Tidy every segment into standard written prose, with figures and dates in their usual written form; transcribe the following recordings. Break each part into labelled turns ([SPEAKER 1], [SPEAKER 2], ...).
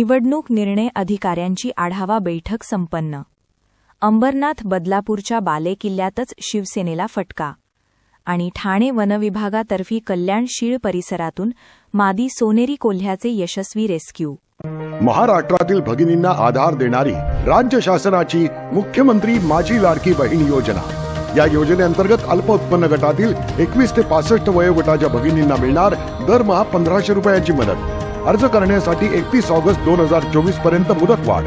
[SPEAKER 1] निवडणूक निर्णय अधिकाऱ्यांची आढावा बैठक संपन्न. अंबरनाथ बदलापूरच्या बालेकिल्ल्यातच शिवसेनेला फटका. आणि ठाणे वनविभागातर्फे कल्याण शीळ परिसरातून मादी सोनेरी कोल्ह्याचे यशस्वी रेस्क्यू.
[SPEAKER 2] महाराष्ट्रातील भगिनींना आधार देणारी राज्य शासनाची मुख्यमंत्री माझी लाडकी बहीण योजना. या योजनेअंतर्गत अल्प उत्पन्न गटातील 21 ते 65 वयोगटाच्या भगिनींना मिळणार दरमहा 1500 रुपयांची मदत. अर्ज करण्यासाठी 31 ऑगस्ट 2024 पर्यंत मुदतवाढ.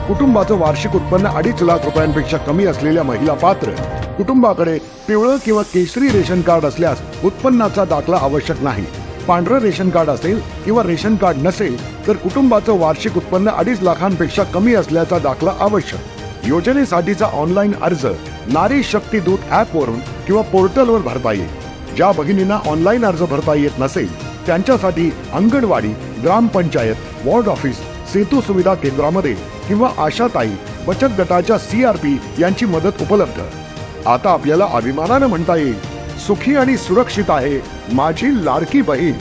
[SPEAKER 2] कुटुंबाचं वार्षिक उत्पन्न 2.5 लाख रुपयांपेक्षा कमी असलेल्या महिला पात्र. कुटुंबाकडे पिवळं किंवा केशरी रेशन कार्ड असल्यास उत्पन्नाचा दाखला आवश्यक नाही. पांढरं रेशन कार्ड असेल किंवा रेशन कार्ड नसेल तर कुटुंबाचं वार्षिक उत्पन्न 2.5 लाखांपेक्षा कमी असल्याचा दाखला आवश्यक. योजनेसाठीचा ऑनलाईन अर्ज नारी शक्ती दूत ऍप वरून किंवा पोर्टलवर भरता येईल. ज्या भगिनींना ऑनलाईन अर्ज भरता येत नसेल त्यांच्यासाठी अंगणवाडी, ग्रामपंचायत, वॉर्ड ऑफिस, सेतू सुविधा केंद्रामध्ये किंवा आशाताई बचत गटाच्या CRP यांची मदत उपलब्ध. आता आपल्याला अभिमानानं म्हणता येईल, सुखी आणि सुरक्षित आहे माझी लाडकी बहीण.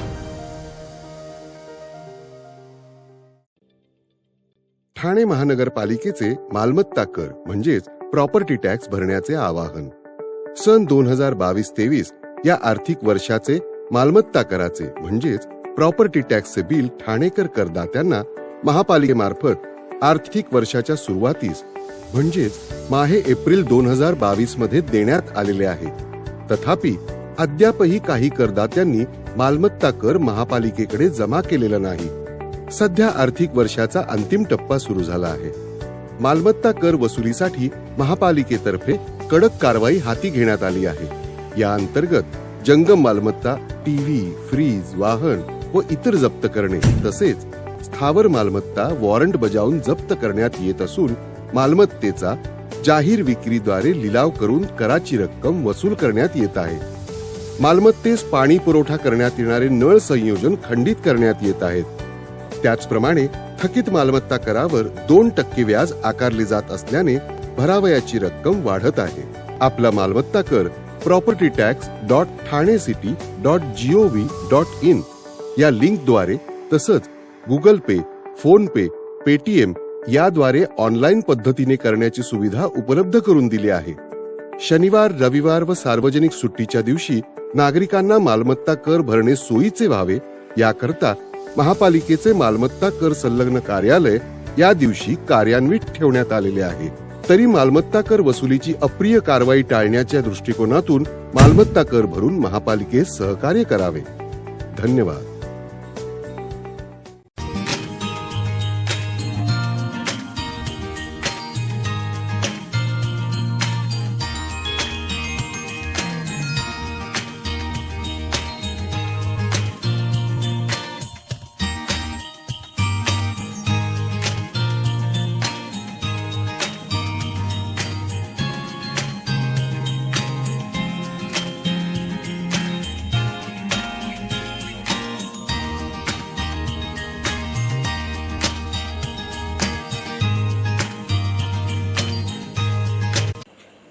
[SPEAKER 3] ठाणे महानगरपालिकेचे मालमत्ता कर म्हणजेच प्रॉपर्टी टॅक्स भरण्याचे आवाहन. सन 2022-23 या आर्थिक वर्षाचे मालमत्ता कराचे म्हणजेच प्रॉपर्टी टॅक्सचे बिल ठाणेकर करदात्यांना महापालिकेमार्फत आर्थिक वर्षाच्या सुरुवातीस म्हणजेच माहे एप्रिल 2022 मध्ये देण्यात आलेले आहे. तथापि अद्यापही काही करदात्यांनी मालमत्ता कर महापालिकेकडे जमा केलेला नाही. सध्या आर्थिक वर्षाचा अंतिम टप्पा सुरू झाला आहे. मालमत्ता कर वसुलीसाठी महापालिकेतर्फे कडक कारवाई हाती घेण्यात आली आहे. या अंतर्गत जंगम मालमत्ता, टीव्ही, फ्रीज, वाहन व इतर जप्त करणे तसेच स्थावर मालमत्ता वॉरंट बजावून जप्त करण्यात येत असून मालमत्तेचा जाहीर विक्रीद्वारे लिलाव करून कराची रक्कम वसूल करण्यात येत आहे. मालमत्तेस पाणी पुरवठा करण्यात येणारे नळ संयोजन खंडित करण्यात येत आहेत. त्याचप्रमाणे थकीत मालमत्ता करावर 2% व्याज आकारले जात असल्याने भरावयाची रक्कम वाढत आहे. आपला मालमत्ता कर propertytax.thanecity.gov.in या लिंकद्वारे तसंच गुगल पे, फोन पे, पेटीएम याद्वारे ऑनलाईन पद्धतीने करण्याची सुविधा उपलब्ध करून दिली आहे. शनिवार, रविवार व सार्वजनिक सुट्टीच्या दिवशी नागरिकांना मालमत्ता कर भरणे सोयीचे व्हावे याकरता महापालिकेचे मालमत्ता कर संलग्न कार्यालय या दिवशी कार्यान्वित ठेवण्यात आलेले आहे. तरी मालमत्ता कर वसुलीची अप्रिय कारवाई टाळण्याच्या दृष्टिकोनातून मालमत्ता कर भरून महापालिकेस सहकार्य करावे. धन्यवाद.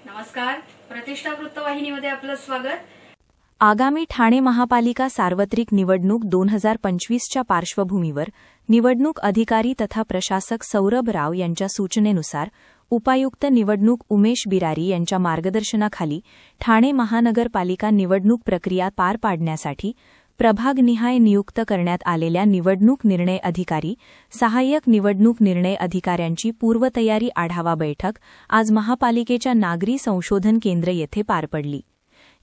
[SPEAKER 4] नमस्कार, प्रतिष्ठा वृत्तवाहिनीमध्ये आपलं स्वागत.
[SPEAKER 1] आगामी ठाणे महापालिका सार्वत्रिक निवडणूक 2025च्या पार्श्वभूमीवर निवडणूक अधिकारी तथा प्रशासक सौरभ राव यांच्या सूचनेनुसार उपायुक्त निवडणूक उमेश बिरारी यांच्या मार्गदर्शनाखाली ठाणे महानगरपालिका निवडणूक प्रक्रिया पार पाडण्यासाठी प्रभागनिहाय नियुक्त करण्यात आलेल्या निवडणूक निर्णय अधिकारी, सहाय्यक निवडणूक निर्णय अधिकाऱ्यांची पूर्वतयारी आढावा बैठक आज महापालिकेच्या नागरी संशोधन केंद्र येथे पार पडली.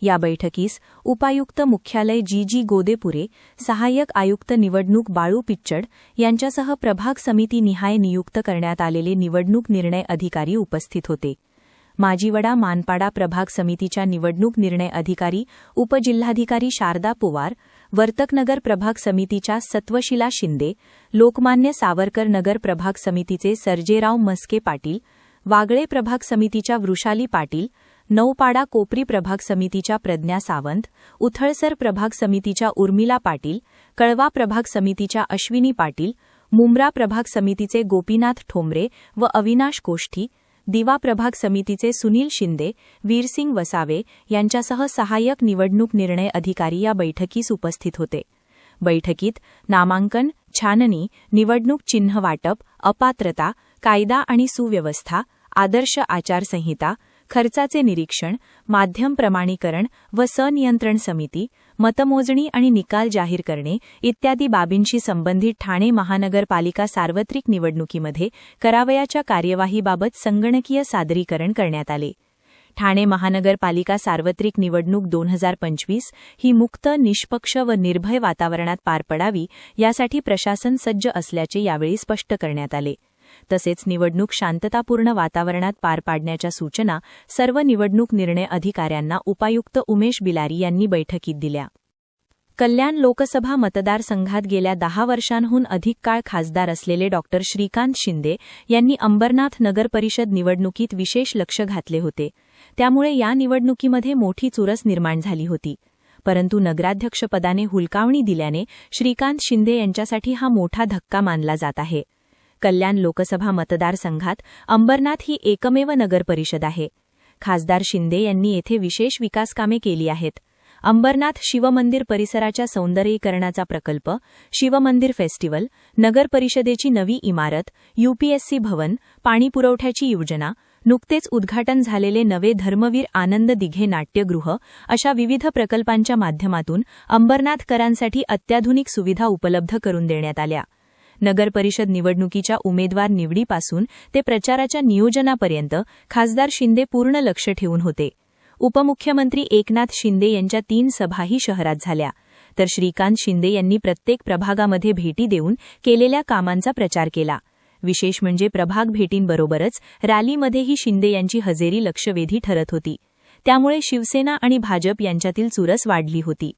[SPEAKER 1] या बैठकीस उपायुक्त मुख्यालय जी गोदेपुरे, सहाय्यक आयुक्त निवडणूक बाळू पिच्चड यांच्यासह प्रभाग समिती निहाय नियुक्त करण्यात आलेले निवडणूक निर्णय अधिकारी उपस्थित होते. माजीवडा मानपाडा प्रभाग समितीच्या निवडणूक निर्णय अधिकारी उपजिल्हाधिकारी शारदा पवार, वर्तकनगर प्रभाग समितीच्या सत्वशिला शिंदे, लोकमान्य सावरकर नगर प्रभाग समितीचे सर्जेराव मस्के पाटील, वागळे प्रभाग समितीच्या वृषाली पाटील, नौपाडा कोपरी प्रभाग समितीच्या प्रज्ञा सावंत, उथळसर प्रभाग समितीच्या उर्मिला पाटील, कळवा प्रभाग समितीच्या अश्विनी पाटील, मुंब्रा प्रभाग समितीचे गोपीनाथ ठोंबरे व अविनाश कोष्ठी, दिवा प्रभाग समितीचे सुनील शिंदे, वीरसिंग वसावे यांच्यासह सहाय्यक निवडणूक निर्णय अधिकारी या बैठकीस उपस्थित होते. बैठकीत नामांकन, छाननी, निवडणूक चिन्ह वाटप, अपात्रता, कायदा आणि सुव्यवस्था, आदर्श आचारसंहिता, खर्चाचे निरीक्षण, माध्यम प्रमाणीकरण व संनियंत्रण समिती, मतमोजणी आणि निकाल जाहीर करणे इत्यादी बाबींशी संबंधित ठाणे महानगरपालिका सार्वत्रिक निवडणुकीमध्ये करावयाच्या कार्यवाहीबाबत संगणकीय सादरीकरण करण्यात आले. ठाणे महानगरपालिका सार्वत्रिक निवडणूक 2025 ही मुक्त, निष्पक्ष व निर्भय वातावरणात पार पडावी यासाठी प्रशासन सज्ज असल्याचे यावेळी स्पष्ट करण्यात आले. तसेच निवडणूक शांततापूर्ण वातावरणात पार पाडण्याच्या सूचना सर्व निवडणूक निर्णय अधिकाऱ्यांना उपायुक्त उमेश बिलारी यांनी बैठकीत दिल्या. कल्याण लोकसभा मतदारसंघात गेल्या 10 वर्षांहून अधिक काळ खासदार असलेले डॉ. श्रीकांत शिंदे यांनी अंबरनाथ नगरपरिषद निवडणुकीत विशेष लक्ष घातले होते. त्यामुळे या निवडणुकीमध्ये मोठी चुरस निर्माण झाली होती. परंतु नगराध्यक्षपदाने हुलकावणी दिल्याने श्रीकांत शिंदे यांच्यासाठी हा मोठा धक्का मानला जात आहे. कल्याण लोकसभा मतदारसंघात अंबरनाथ ही एकमेव नगरपरिषद आहे. खासदार शिंदे यांनी येथे विशेष विकासकामे केली आहेत. अंबरनाथ शिवमंदिर परिसराच्या सौंदर्यीकरणाचा प्रकल्प, शिवमंदिर फेस्टिव्हल, नगरपरिषदेची नवी इमारत, यूपीएससी भवन, पाणीपुरवठ्याची योजना, नुकतेच उद्घाटन झालेले नवे धर्मवीर आनंद दिघे नाट्यगृह अशा विविध प्रकल्पांच्या माध्यमातून अंबरनाथकरांसाठी अत्याधुनिक सुविधा उपलब्ध करून देण्यात आल्या. नगरपरिषद निवडणुकीच्या उमेदवार निवडीपासून ते प्रचाराच्या नियोजनापर्यंत खासदार शिंदे पूर्ण लक्ष ठेवून होते. उपमुख्यमंत्री एकनाथ शिंदे यांच्या 3 सभाही शहरात झाल्या, तर श्रीकांत शिंदे यांनी प्रत्येक प्रभागामध्ये भेटी देऊन केलेल्या कामांचा प्रचार केला. विशेष म्हणजे प्रभाग भेटींबरोबरच रॅलीमध्येही शिंदे यांची हजेरी लक्षवेधी ठरत होती. त्यामुळे शिवसेना आणि भाजप यांच्यातील चुरस वाढली होती.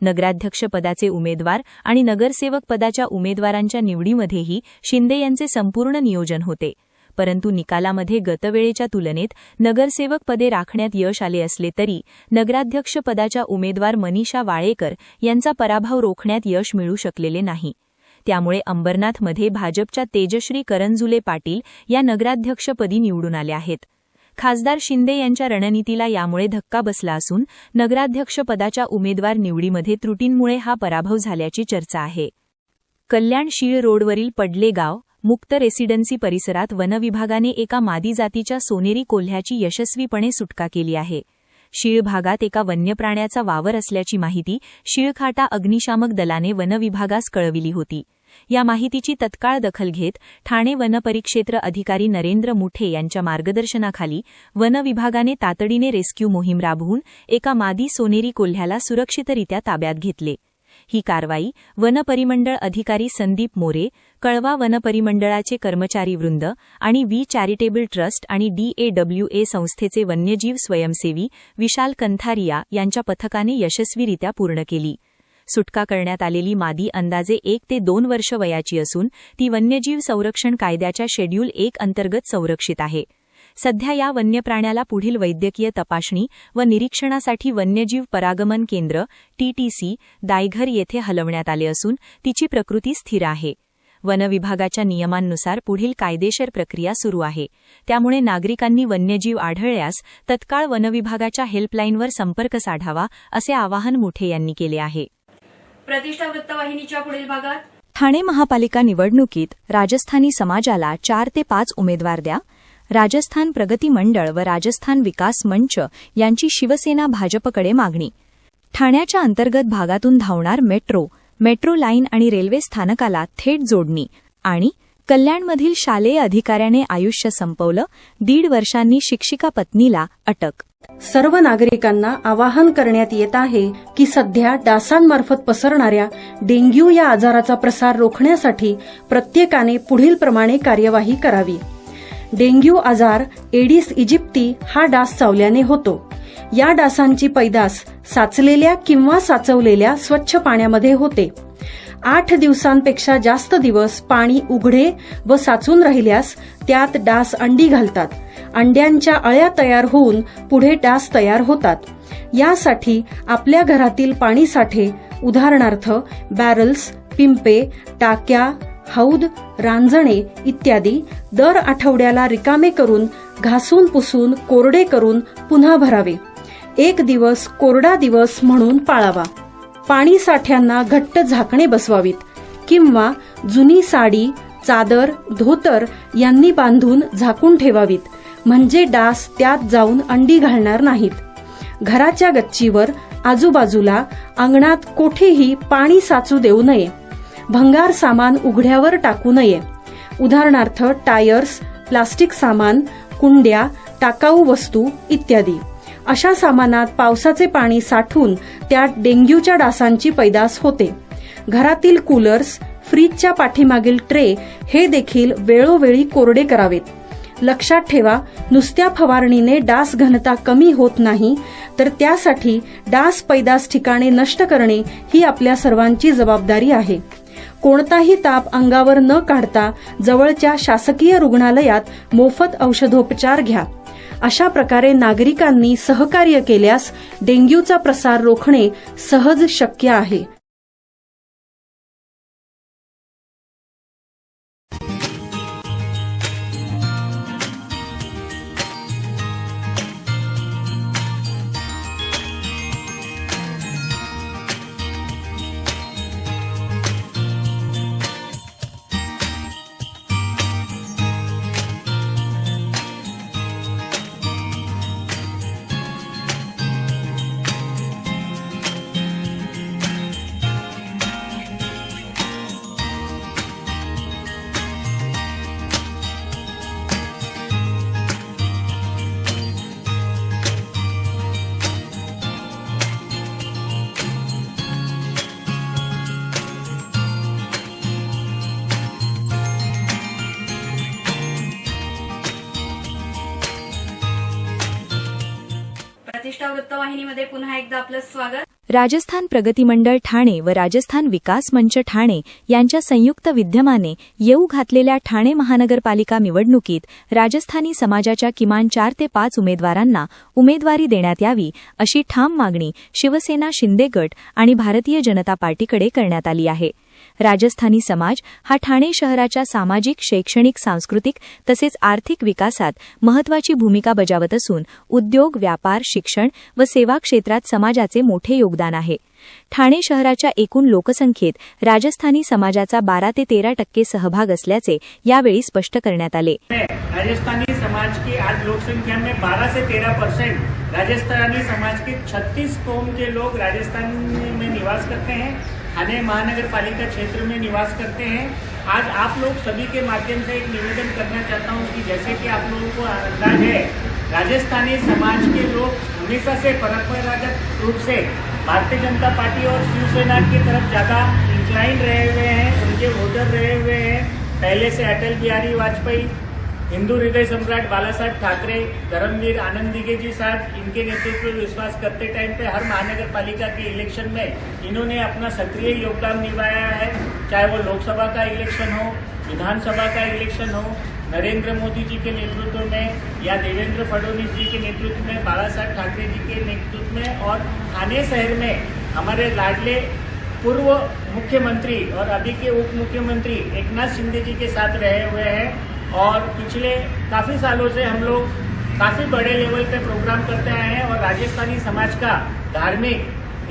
[SPEAKER 1] नगराध्यक्षपदाचे उमेदवार आणि नगरसेवक पदाच्या उमेदवारांच्या निवडीमध्येही शिंदे यांचे संपूर्ण नियोजन होते. परंतु निकालामध्ये गतवेळेच्या तुलनेत नगरसेवक पदे राखण्यात यश आले असले तरी नगराध्यक्षपदाच्या उमेदवार मनीषा वाळेकर यांचा पराभव रोखण्यात यश मिळू शकलेले नाही. त्यामुळे अंबरनाथमध्ये भाजपच्या तेजश्री करंजुले पाटील या नगराध्यक्षपदी निवडून आल्या आहेत. खासदार शिंदे यांच्या रणनीतीला यामुळे धक्का बसला असून नगराध्यक्षपदाच्या उमेदवार निवडीमध्ये त्रुटींमुळे हा पराभव झाल्याची चर्चा आहे. कल्याण शीळ रोडवरील पडले गाव मुक्त रेसिडेन्सी परिसरात वनविभागाने एका मादी जातीच्या सोनेरी कोल्ह्याची यशस्वीपणे सुटका केली आहे. शीळ भागात एका वन्यप्राण्याचा वावर असल्याची माहिती शीळखाटा अग्निशामक दलाने वनविभागास कळविली होती. या माहितीची तत्काळ दखल घेत ठाणे वनपरिक्षेत्र अधिकारी नरेंद्र मुठे यांच्या मार्गदर्शनाखाली वनविभागाने तातडीने रेस्क्यू मोहीम राबवून एका मादी सोनेरी कोल्ह्याला सुरक्षितरित्या ताब्यात घेतले. ही कारवाई वनपरिमंडळ अधिकारी संदीप मोरे, कळवा वनपरिमंडळाचे कर्मचारीवृंद आणि वी चॅरिटेबल ट्रस्ट आणि DAWA संस्थेचे वन्यजीव स्वयंसेवी विशाल कंथारिया यांच्या पथकाने यशस्वीरित्या पूर्ण केली. सुटका करण्यात आलेली मादी अंदाजे 1 ते 2 वर्ष वयाची असून ती वन्यजीव संरक्षण कायद्याच्या शेड्यूल 1 अंतर्गत संरक्षित आहे. सध्या या वन्यप्राण्याला पुढील वैद्यकीय तपासणी व निरीक्षणासाठी वन्यजीव परागमन केंद्र TTC दायघर येथे हलवण्यात आले असून तिची प्रकृती स्थिर आहे. वनविभागाच्या नियमांनुसार पुढील कायदेशीर प्रक्रिया सुरू आहे. त्यामुळे नागरिकांनी वन्यजीव आढळल्यास तत्काळ वनविभागाच्या हेल्पलाईनवर संपर्क साधावा असे आवाहन मुठे यांनी केले आहे.
[SPEAKER 4] प्रतिष्ठा वृत्तवाहिनीच्या पुढील भागात
[SPEAKER 1] ठाणे महापालिका निवडणुकीत राजस्थानी समाजाला 4 ते 5 उमेदवार द्या. राजस्थान प्रगती मंडळ व राजस्थान विकास मंच यांची शिवसेना भाजपकडे मागणी. ठाण्याच्या अंतर्गत भागातून धावणार मेट्रो लाईन आणि रेल्वे स्थानकाला थेट जोडणी आणि कल्याणमधील शालेय अधिकाऱ्याने आयुष्य संपवलं, 1.5 वर्षांनी शिक्षिका पत्नीला अटक.
[SPEAKER 5] सर्व नागरिकांना आवाहन करण्यात येत आहे की सध्या डासांमार्फत पसरणाऱ्या डेंग्यू या आजाराचा प्रसार रोखण्यासाठी प्रत्येकाने पुढील प्रमाणे कार्यवाही करावी. डेंग्यू आजार एडिस इजिप्ती हा डास चावल्याने होतो. या डासांची पैदास साचलेल्या किंवा साचवलेल्या स्वच्छ पाण्यामध्ये होते. 8 दिवसांपेक्षा जास्त दिवस पाणी उघडे व साचून राहिल्यास त्यात डास अंडी घालतात. अंड्यांच्या अळ्या तयार होऊन पुढे डास तयार होतात. यासाठी आपल्या घरातील पाणीसाठे उदाहरणार्थ बॅरल्स, पिंपे, टाक्या, हौद, रांजणे इत्यादी दर आठवड्याला रिकामे करून घासून पुसून कोरडे करून पुन्हा भरावे. 1 दिवस कोरडा दिवस म्हणून पाळावा. पाणी साठ्यांना घट्ट झाकणे बसवावीत किंवा जुनी साडी, चादर, धोतर यांनी बांधून झाकून ठेवावीत, म्हणजे डास त्यात जाऊन अंडी घालणार नाहीत. घराच्या गच्चीवर, आजूबाजूला, अंगणात कोठेही पाणी साचू देऊ नये. भंगार सामान उघड्यावर टाकू नये. उदाहरणार्थ टायर्स, प्लास्टिक सामान, कुंड्या, टाकाऊ वस्तू इत्यादी. अशा सामानात पावसाचे पाणी साठून त्यात डेंग्यूच्या डासांची पैदास होते. घरातील कूलर्स, फ्रीजच्या पाठीमागील ट्रे हे देखील वेळोवेळी कोरडे करावेत. लक्षात ठेवा, नुसत्या फवारणीने डास घनता कमी होत नाही, तर त्यासाठी डास पैदास ठिकाणे नष्ट करणे ही आपल्या सर्वांची जबाबदारी आहे. कोणताही ताप अंगावर न काढता जवळच्या शासकीय रुग्णालयात मोफत औषधोपचार घ्या. अशा प्रकारे नागरिकांनी सहकार्य केल्यास डेंग्यूचा प्रसार रोखणे सहज शक्य आहे.
[SPEAKER 4] प्रतिष्ठा वृत्तवाहिनीमध्ये पुन्हा एकदा आपलं स्वागत.
[SPEAKER 1] राजस्थान प्रगती मंडळ ठाणे व राजस्थान विकास मंच ठाणे यांच्या संयुक्त विद्यमाने येऊ घातलेल्या ठाणे महानगरपालिका निवडणुकीत राजस्थानी समाजाच्या किमान 4 ते 5 उमेदवारांना उमेदवारी देण्यात यावी अशी ठाम मागणी शिवसेना शिंदे गट आणि भारतीय जनता पार्टीकडे करण्यात आली आहे. राजस्थानी समाज हा ठाणे शहराच्या सामाजिक, शैक्षणिक, सांस्कृतिक तसेच आर्थिक विकासात महत्त्वाची भूमिका बजावत असून उद्योग, व्यापार, शिक्षण व सेवा क्षेत्रात समाजाचे मोठे योगदान आहे. ठाणे शहराच्या एकूण लोकसंख्येत राजस्थानी समाजाचा 12 ते 13% सहभाग असल्याचे यावेळी स्पष्ट करण्यात आले.
[SPEAKER 6] राजस्थानी समाज की आज लोकसंख्या में 12 से 13% राजस्थानी समाज के 36 कौम के लोग राजस्थान में निवास करते हैं, ठाणे महानगर पालिका क्षेत्र में निवास करते हैं. आज आप लोग सभी के माध्यम से एक निवेदन करना चाहता हूं कि जैसे कि आप लोगों को अंदाज है, राजस्थानी समाज के लोग हमेशा से परंपरागत रूप से भारतीय जनता पार्टी और शिवसेना की तरफ ज़्यादा इंक्लाइन रहे हुए हैं, उनके वोटर रहे हुए हैं. पहले से अटल बिहारी वाजपेयी, हिंदू हृदय सम्राट बाला साहब ठाकरे, धर्मवीर आनंद दिघे जी साहब, इनके नेतृत्व में विश्वास करते टाइम पे हर महानगर पालिका के इलेक्शन में इन्होंने अपना सक्रिय योगदान निभाया है. चाहे वो लोकसभा का इलेक्शन हो, विधानसभा का इलेक्शन हो, नरेंद्र मोदी जी के नेतृत्व में या देवेंद्र फडणवीस जी के नेतृत्व में, बाला साहब ठाकरे जी के नेतृत्व में, और ठाणे शहर में हमारे लाडले पूर्व मुख्यमंत्री और अभी के उप मुख्यमंत्री एकनाथ शिंदे जी के साथ रहे हुए हैं. और पिछले काफ़ी सालों से हम लोग काफ़ी बड़े लेवल पे प्रोग्राम करते आए हैं और राजस्थानी समाज का धार्मिक,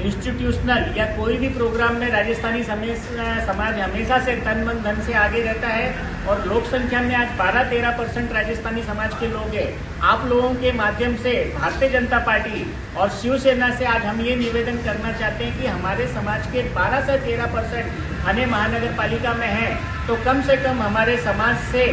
[SPEAKER 6] इंस्टीट्यूशनल या कोई भी प्रोग्राम में राजस्थानी समाज हमेशा से तन मन धन से आगे रहता है. और लोक संख्या में आज 12-13% राजस्थानी समाज के लोग हैं. आप लोगों के माध्यम से भारतीय जनता पार्टी और शिवसेना से आज हम ये निवेदन करना चाहते हैं कि हमारे समाज के 12 से 13% ठाणे महानगर पालिका में है, तो कम से कम हमारे समाज से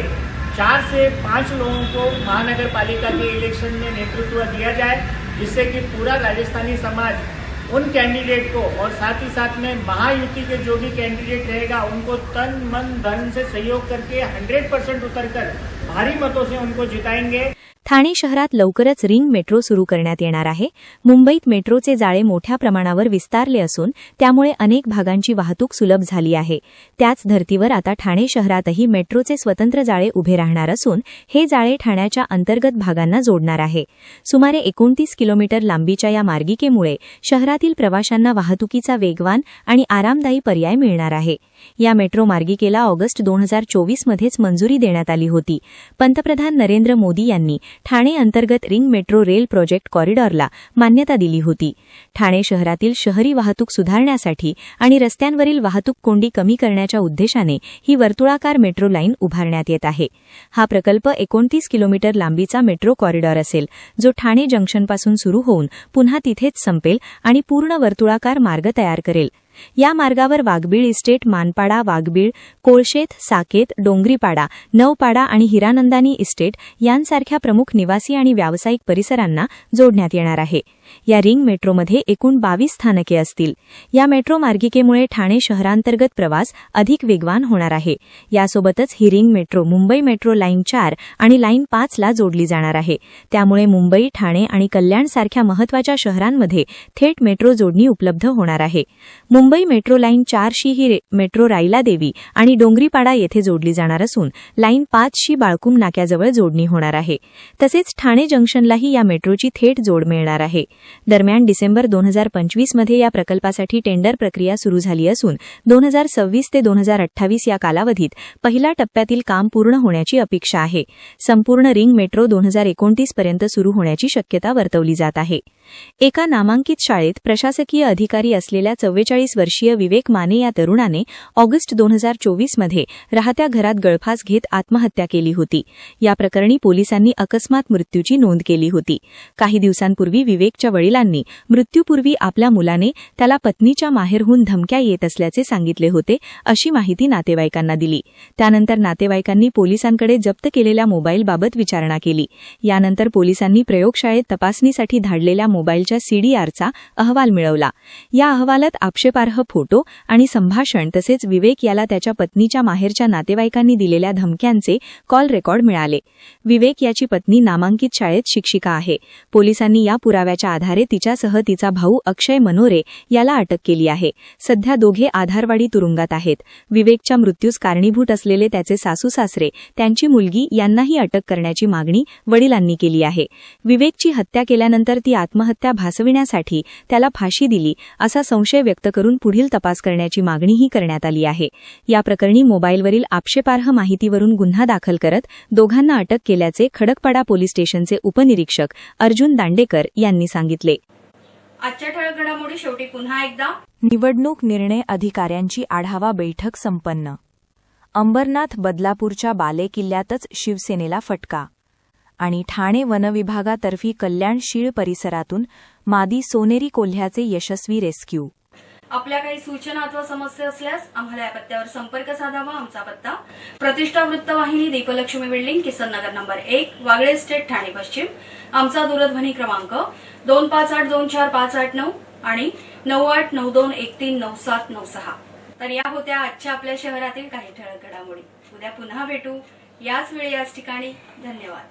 [SPEAKER 6] 4 से 5 लोगों को महानगर पालिका के इलेक्शन में नेतृत्व दिया जाए, जिससे कि पूरा राजस्थानी समाज उन कैंडिडेट को और साथ ही साथ में महायुति के जो भी कैंडिडेट रहेगा उनको तन मन धन से सहयोग करके 100% उतरकर भारी मतों से उनको जिताएंगे.
[SPEAKER 1] ठाणे शहरात लवकरच रिंग मेट्रो सुरू करण्यात येणार आहे. मुंबईत मेट्रोचे जाळे मोठ्या प्रमाणावर विस्तारले असून त्यामुळे अनेक भागांची वाहतूक सुलभ झाली आहे. त्याच धर्तीवर आता ठाणे शहरातही मेट्रोचे स्वतंत्र जाळे उभे राहणार असून हे जाळे ठाण्याच्या अंतर्गत भागांना जोडणार आहे. सुमारे 29 किलोमीटर लांबीच्या या मार्गिकेमुळे शहरातील प्रवाशांना वाहतुकीचा वेगवान आणि आरामदायी पर्याय मिळणार आहे. या मेट्रो मार्गिकेला ऑगस्ट 2024 मध्येच मंजुरी देण्यात आली होती. पंतप्रधान नरेंद्र मोदी यांनी ठाणे अंतर्गत रिंग मेट्रो रेल प्रोजेक्ट कॉरिडॉरला मान्यता दिली होती. ठाणे शहरातील शहरी वाहतूक सुधारण्यासाठी आणि रस्त्यांवरील वाहतूक कोंडी कमी करण्याच्या उद्देशाने ही वर्तुळाकार मेट्रो लाईन उभारण्यात येत आहे. हा प्रकल्प 29 किलोमीटर लांबीचा मेट्रो कॉरिडॉर असेल, जो ठाणे जंक्शनपासून सुरू होऊन पुन्हा तिथेच संपेल आणि पूर्ण वर्तुळाकार मार्ग तयार करेल. या मार्गावर वाघबीळ इस्टेट, मानपाडा, वाघबीळ, कोळशेत, साकेत, डोंगरीपाडा, नवपाडा आणि हिरानंदानी इस्टेट यांसारख्या प्रमुख निवासी आणि व्यावसायिक परिसरांना जोडण्यात येणार आहे. या रिंग मेट्रोमध्ये एकूण 22 स्थानके असतील. या मेट्रो मार्गिकेमुळे ठाणे शहरांतर्गत प्रवास अधिक वेगवान होणार आहे. यासोबतच ही ring metro Mumbai metro line 4 आणि लाईन 5 ला जोडली जाणार आहे. त्यामुळे मुंबई, ठाणे आणि कल्याण सारख्या महत्त्वाच्या शहरांमध्ये थेट मेट्रो जोडणी उपलब्ध होणार आहे. मुंबई मेट्रो लाईन 4 शी ही मेट्रो रायलादेवी आणि डोंगरीपाडा येथे जोडली जाणार असून लाईन 5 शी बाळकुम नाक्याजवळ जोडणी होणार आहे. तसेच ठाणे जंक्शनलाही या मेट्रोची थेट जोड मिळणार आहे. दरम्यान डिसेंबर 2025 मध्ये या प्रकल्पासाठी टेंडर प्रक्रिया सुरू झाली असून 2026 ते 2028 या कालावधीत पहिल्या टप्प्यातील काम पूर्ण होण्याची अपेक्षा आहे. संपूर्ण रिंग मेट्रो 2029 पर्यंत सुरू होण्याची शक्यता वर्तवली जात आहे. एका नामांकित शाळेत प्रशासकीय अधिकारी असलेल्या 44 वर्षीय विवेक माने या तरुणाने ऑगस्ट 2024 मध्ये राहत्या घरात गळफास घेत आत्महत्या केली होती. या प्रकरणी पोलिसांनी अकस्मात मृत्यूची नोंद केली होती. काही दिवसांपूर्वी विवेकच्या वडिलांनी मृत्यूपूर्वी आपल्या मुलाने त्याला पत्नीच्या माहेरहून धमक्या येत असल्याचे सांगितले होते, अशी माहिती नातेवाईकांना दिली. त्यानंतर नातेवाईकांनी पोलिसांकडे जप्त केलेल्या मोबाईलबाबत विचारणा केली. यानंतर पोलिसांनी प्रयोगशाळेत तपासणीसाठी धाडलेल्या मोबाईलच्या सीडीआरचा अहवाल मिळवला. या अहवालात आक्षेपार्ह फोटो आणि संभाषण तसेच विवेक याला त्याच्या पत्नीच्या माहेरच्या नातेवाईकांनी दिलेल्या धमक्यांचे कॉल रेकॉर्ड मिळाले. विवेक याची पत्नी नामांकित शाळेत शिक्षिका आहे. पोलिसांनी या पुराव्याच्या आधारे तिच्यासह तिचा भाऊ अक्षय मनोरे याला अटक केली आहे. सध्या दोघे आधारवाडी तुरुंगात आहेत. विवेकच्या मृत्यूस कारणीभूत असलेले त्याचे सासू-सासरे, त्यांची मुलगी यांनाही अटक करण्याची मागणी वडिलांनी केली आहे. विवेकची हत्या केल्यानंतर ती आत्महत्या भासविण्यासाठी त्याला फाशी दिली असा संशय व्यक्त करून पुढील तपास करण्याची मागणीही करण्यात आली आहे. या प्रकरणी मोबाईलवरील आक्षेपार्ह माहितीवरून गुन्हा दाखल करत दोघांना अटक केल्याचे खडकपाडा पोलीस स्टेशनचे उपनिरीक्षक अर्जुन दांडेकर यांनी सांगितले.
[SPEAKER 4] आजच्या ठळक घडामोडी शेवटी पुन्हा एकदा.
[SPEAKER 1] निवडणूक निर्णय अधिकाऱ्यांची आढावा बैठक संपन्न. अंबरनाथ बदलापूरच्या बालेकिल्ल्यातच शिवसेनेला फटका. आणि ठाणे वनविभागातर्फे कल्याण शीळ परिसरातून मादी सोनेरी कोल्ह्याचे यशस्वी रेस्क्यू.
[SPEAKER 4] आपल्या काही सूचना अथवा समस्या असल्यास आम्हाला या पत्त्यावर संपर्क साधावा. आमचा पत्ता प्रतिष्ठा वृत्तवाहिनी, दीपलक्ष्मी बिल्डिंग, किसन नगर नंबर 1, वागळे स्टेट, ठाणे पश्चिम. आमचा दूरध्वनी क्रमांक 25824589 आणि 9892139796. तर या होत्या आजच्या आपल्या शहरातील काही ठळक घडामोडी. उद्या पुन्हा भेटू याच वेळी याच ठिकाणी. धन्यवाद.